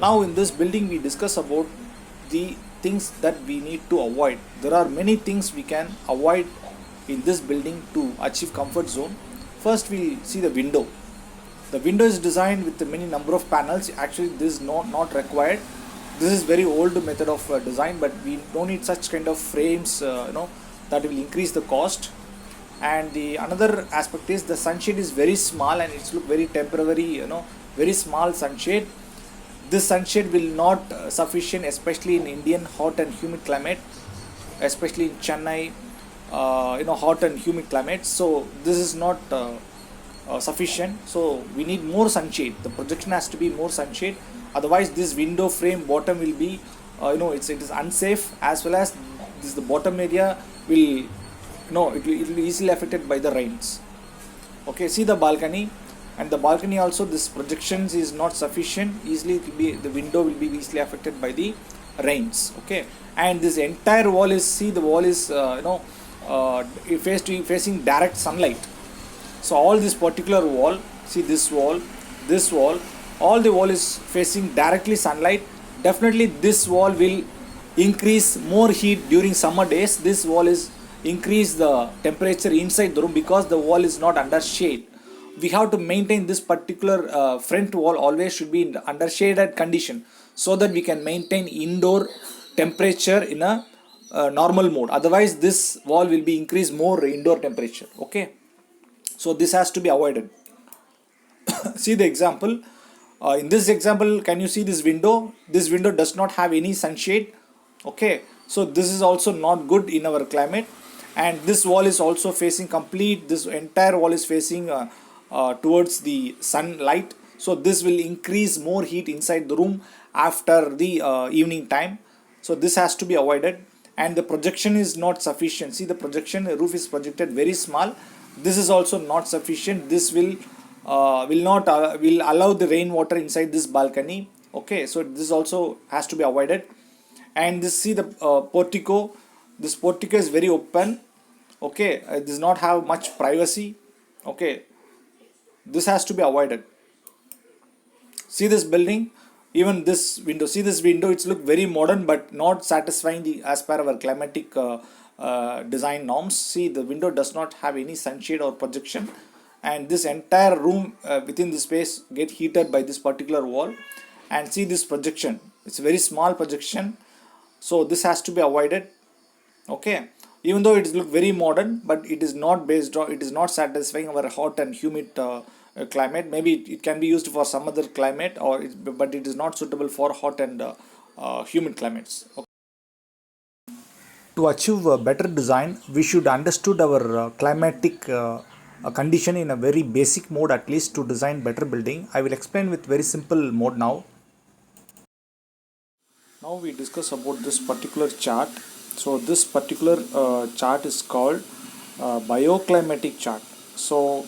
Now in this building we discuss about the things that we need to avoid. There are many things we can avoid in this building to achieve comfort zone. First we see the window. The window is designed with many number of panels. Actually this is not required. This is very old method of design, but we don't need such kind of frames that will increase the cost. And the another aspect is the sunshade is very small and it's look very temporary, very small sunshade. This sunshade will not sufficient, especially in Indian hot and humid climate, especially in Chennai, hot and humid climate. So this is not sufficient. So we need more sunshade. The projection has to be more sunshade. Otherwise, this window frame bottom will be, it is unsafe, as well as this the bottom area will, it will be easily affected by the rains. Okay, see the balcony. And the balcony also, this projections is not sufficient. Easily it will be, the window will be easily affected by the rains. Okay, and this entire wall is, see the wall is facing direct sunlight. So all this particular wall, see this wall, all the wall is facing directly sunlight. Definitely this wall will increase more heat during summer days. This wall is increase the temperature inside the room because the wall is not under shade. We have to maintain this particular front wall always should be in under shaded condition, so that we can maintain indoor temperature in a normal mode. Otherwise this wall will be increase more indoor temperature. Okay, so this has to be avoided. See the example. In this example, can you see this window? This window does not have any sunshade. Okay, so this is also not good in our climate. And this wall is also facing complete, this entire wall is facing towards the sunlight. So this will increase more heat inside the room after the evening time. So this has to be avoided. And the projection is not sufficient. See the projection, the roof is projected very small. This is also not sufficient. This will allow the rainwater inside this balcony. Okay, so this also has to be avoided. And this, see the portico. This portico is very open. Okay, it does not have much privacy. Okay, this has to be avoided. See this building, even this window. See this window, it's look very modern but not satisfying the as per our climatic design norms. See the window does not have any sunshade or projection, and this entire room within this space get heated by this particular wall. And see this projection, it's a very small projection. So this has to be avoided. Okay, even though it look very modern, but it is not based on, it is not satisfying our hot and humid climate. Maybe it can be used for some other climate, but it is not suitable for hot and humid climates. Okay. To achieve a better design, we should understood our climatic condition in a very basic mode, at least, to design better building. I will explain with very simple mode now. Now we discuss about this particular chart. So this particular chart is called BioClimatic Chart. So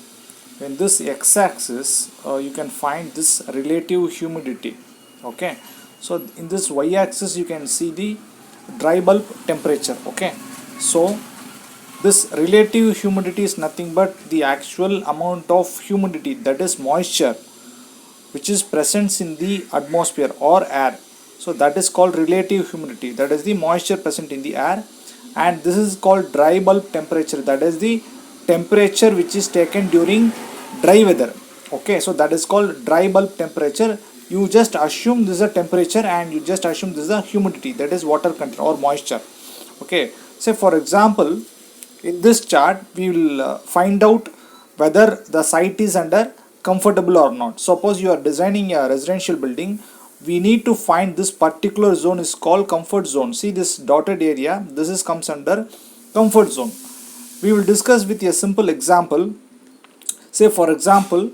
in this x-axis you can find this relative humidity. Okay, so in this y-axis you can see the dry bulb temperature. Okay, so this relative humidity is nothing but the actual amount of humidity, that is moisture, which is present in the atmosphere or air. So that is called relative humidity, that is the moisture present in the air. And this is called dry bulb temperature, that is the temperature which is taken during dry weather. Okay, so that is called dry bulb temperature. You just assume this is a temperature and you just assume this is a humidity, that is water content or moisture. Okay, say for example, in this chart we will find out whether the site is under comfortable or not. Suppose you are designing a residential building, we need to find this particular zone is called comfort zone. See this dotted area, this is comes under comfort zone. We will discuss with a simple example. Say for example,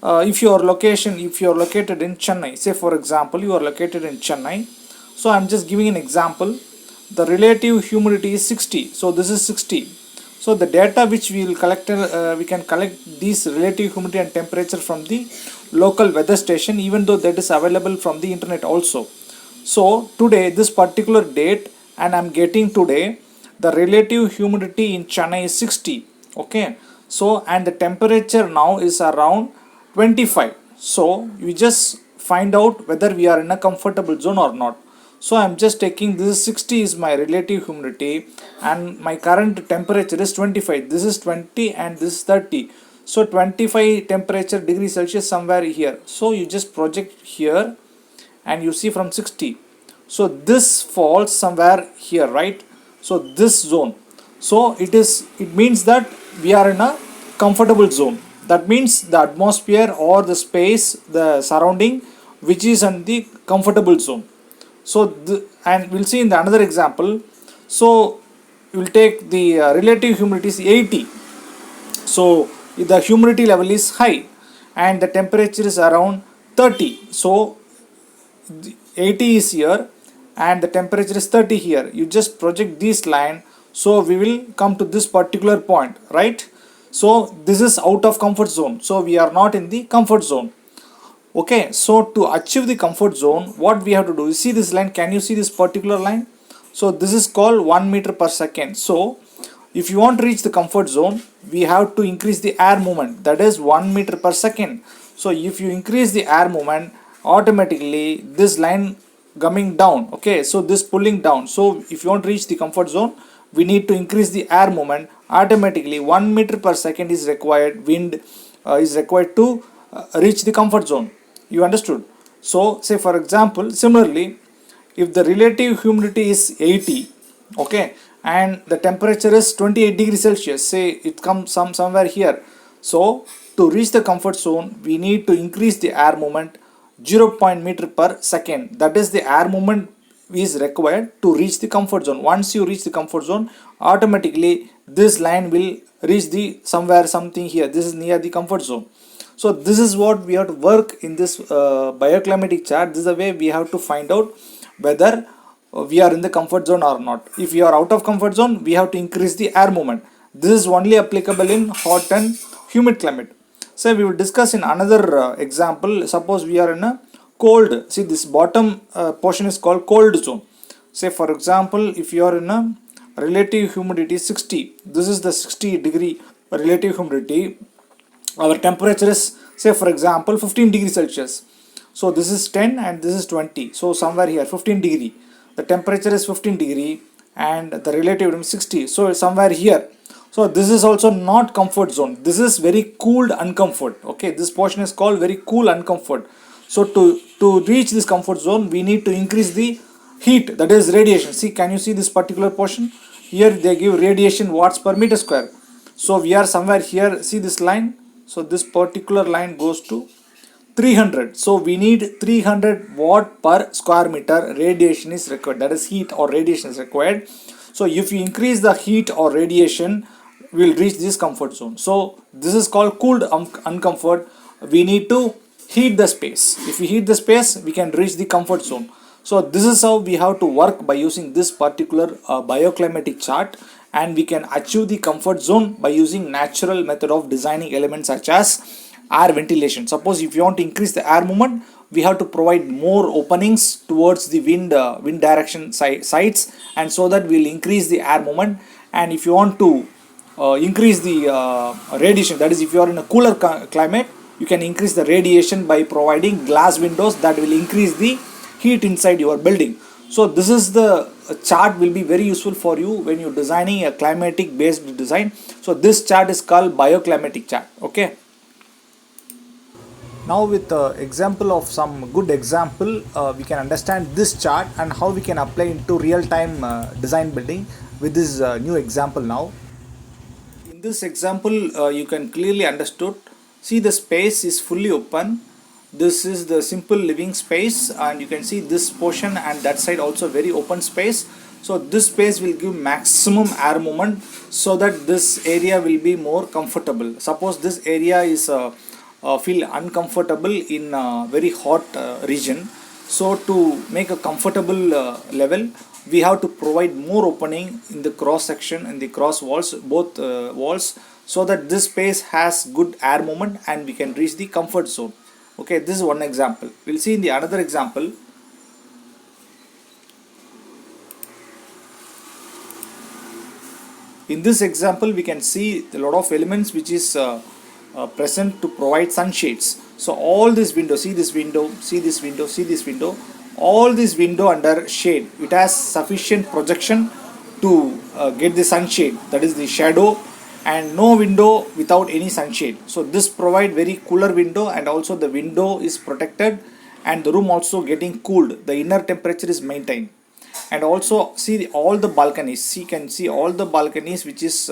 if you are located in Chennai, say for example you are located in Chennai. So I am just giving an example. The relative humidity is 60. So this is 60. So the data which we will collect, we can collect these relative humidity and temperature from the local weather station, even though that is available from the internet also. So today, this particular date, and I am getting today, the relative humidity in Chennai is 60. Okay, so and the temperature now is around 25. So you just find out whether we are in a comfortable zone or not. So I'm just taking this is 60 is my relative humidity and my current temperature is 25. This is 20 and this is 30. So 25 temperature degree Celsius somewhere here. So you just project here and you see from 60. So this falls somewhere here, right? So this zone. So it means that we are in a comfortable zone. That means the atmosphere or the space, the surrounding, which is in the comfortable zone. So and we'll see in the another example. So we'll take the relative humidity is 80. So the humidity level is high and the temperature is around 30. So 80 is here and the temperature is 30 here. You just project this line, so we will come to this particular point, right? So this is out of comfort zone, so we are not in the comfort zone. Okay, so to achieve the comfort zone, what we have to do, you see this line, can you see this particular line? So this is called 1 meter per second. So if you want to reach the comfort zone, we have to increase the air movement, that is 1 meter per second. So if you increase the air movement, automatically this line coming down, okay, so this pulling down. So if you want to reach the comfort zone, we need to increase the air movement. Automatically 1 meter per second is required, wind is required to reach the comfort zone. You understood? So say for example, similarly, if the relative humidity is 80, okay, and the temperature is 28 degrees Celsius, say it comes somewhere here. So to reach the comfort zone, we need to increase the air movement 0. meter per second. That is the air movement is required to reach the comfort zone. Once you reach the comfort zone, automatically this line will reach the somewhere something here. This is near the comfort zone. So this is what we have to work in this bioclimatic chart. This is the way we have to find out whether we are in the comfort zone or not. If we are out of comfort zone, we have to increase the air movement. This is only applicable in hot and humid climate. So we will discuss in another example. Suppose we are in a cold. See, this bottom portion is called cold zone. Say for example, if you are in a relative humidity 60, this is the 60 degree relative humidity. Our temperature is, say for example, 15 degrees Celsius. So this is 10 and this is 20. So somewhere here 15 degree. The temperature is 15 degree and the relative is 60. So somewhere here. So this is also not comfort zone. This is very cooled uncomfort. Okay, this portion is called very cool uncomfort. So to reach this comfort zone, we need to increase the heat, that is radiation. See, can you see this particular portion? Here they give radiation watts per meter square. So we are somewhere here. See this line. So this particular line goes to 300. So we need 300 watt per square meter radiation is required. That is heat or radiation is required. So if you increase the heat or radiation, we will reach this comfort zone. So this is called cooled uncomfort. We need to heat the space. If we heat the space, we can reach the comfort zone. So this is how we have to work by using this particular bioclimatic chart, and we can achieve the comfort zone by using natural method of designing elements such as air ventilation. Suppose if you want to increase the air movement, we have to provide more openings towards the wind direction sides, and so that we will increase the air movement. And if you want to increase the radiation, that is if you are in a cooler climate, you can increase the radiation by providing glass windows that will increase the heat inside your building. So this is the chart will be very useful for you when you're designing a climatic based design. So this chart is called bioclimatic chart. Okay. Now with the example of some good example, we can understand this chart and how we can apply into real-time design building with this new example now. In this example, you can clearly understood. See, the space is fully open. This is the simple living space, and you can see this portion and that side also very open space. So this space will give maximum air movement so that this area will be more comfortable. Suppose this area is feel uncomfortable in a very hot region. So to make a comfortable level, we have to provide more opening in the cross section and the cross walls, both walls, so that this space has good air movement and we can reach the comfort zone. Okay, this is one example. We'll see in the another example. In this example, we can see a lot of elements which is present to provide sunshades. So all these windows, see this window, see this window, see this window, all this window under shade, it has sufficient projection to get the sunshade, that is the shadow, and no window without any sunshade. So this provide very cooler window, and also the window is protected and the room also getting cooled, the inner temperature is maintained. And also see all the balconies, see, you can see all the balconies which is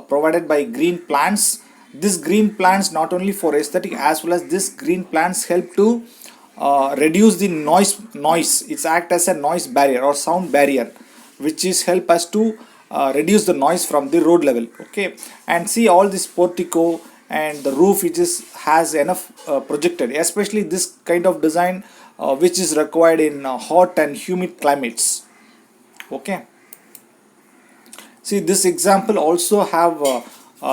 provided by green plants. This green plants not only for aesthetic, as well as this green plants help to reduce the noise. It's act as a noise barrier or sound barrier, which is help us to reduce the noise from the road level. Okay, and see all this portico and the roof, which is has enough projected, especially this kind of design which is required in hot and humid climates. Okay, see this example also have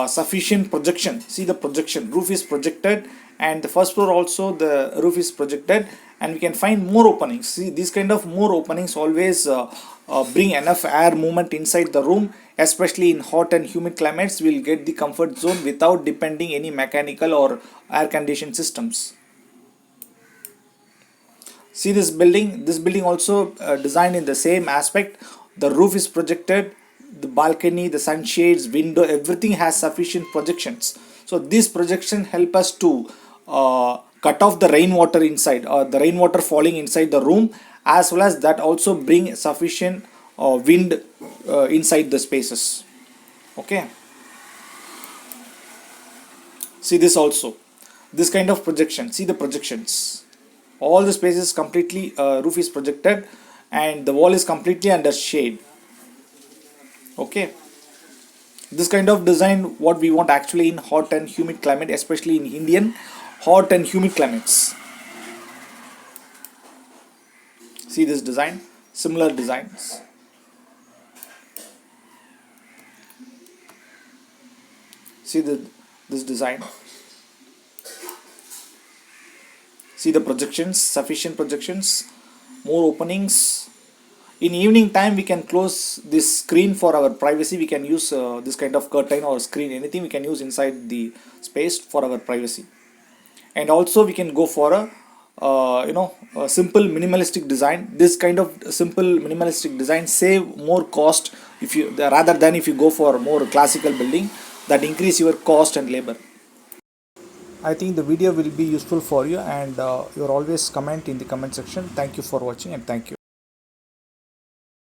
sufficient projection. See the projection, roof is projected, and the first floor also the roof is projected, and we can find more openings. See, these kind of more openings always bring enough air movement inside the room, especially in hot and humid climates. We'll get the comfort zone without depending any mechanical or air conditioned systems. See this building also designed in the same aspect. The roof is projected, the balcony, the sunshades, window, everything has sufficient projections. So these projections help us to cut off the rainwater inside, or the rainwater falling inside the room, as well as that also bring sufficient wind inside the spaces. Okay, see this also, this kind of projection, see the projections, all the spaces completely roof is projected, and the wall is completely under shade. Okay, this kind of design what we want actually in hot and humid climate, especially in Indian hot and humid climates. See this design, similar designs. See this design, see the projections, sufficient projections, more openings. In evening time we can close this screen for our privacy. We can use this kind of curtain or screen, anything we can use inside the space for our privacy. And also we can go for a a simple minimalistic design. This kind of simple minimalistic design save more cost if you, rather than if you go for more classical building, that increase your cost and labor. I think the video will be useful for you, and you're always comment in the comment section. Thank you for watching, and thank you.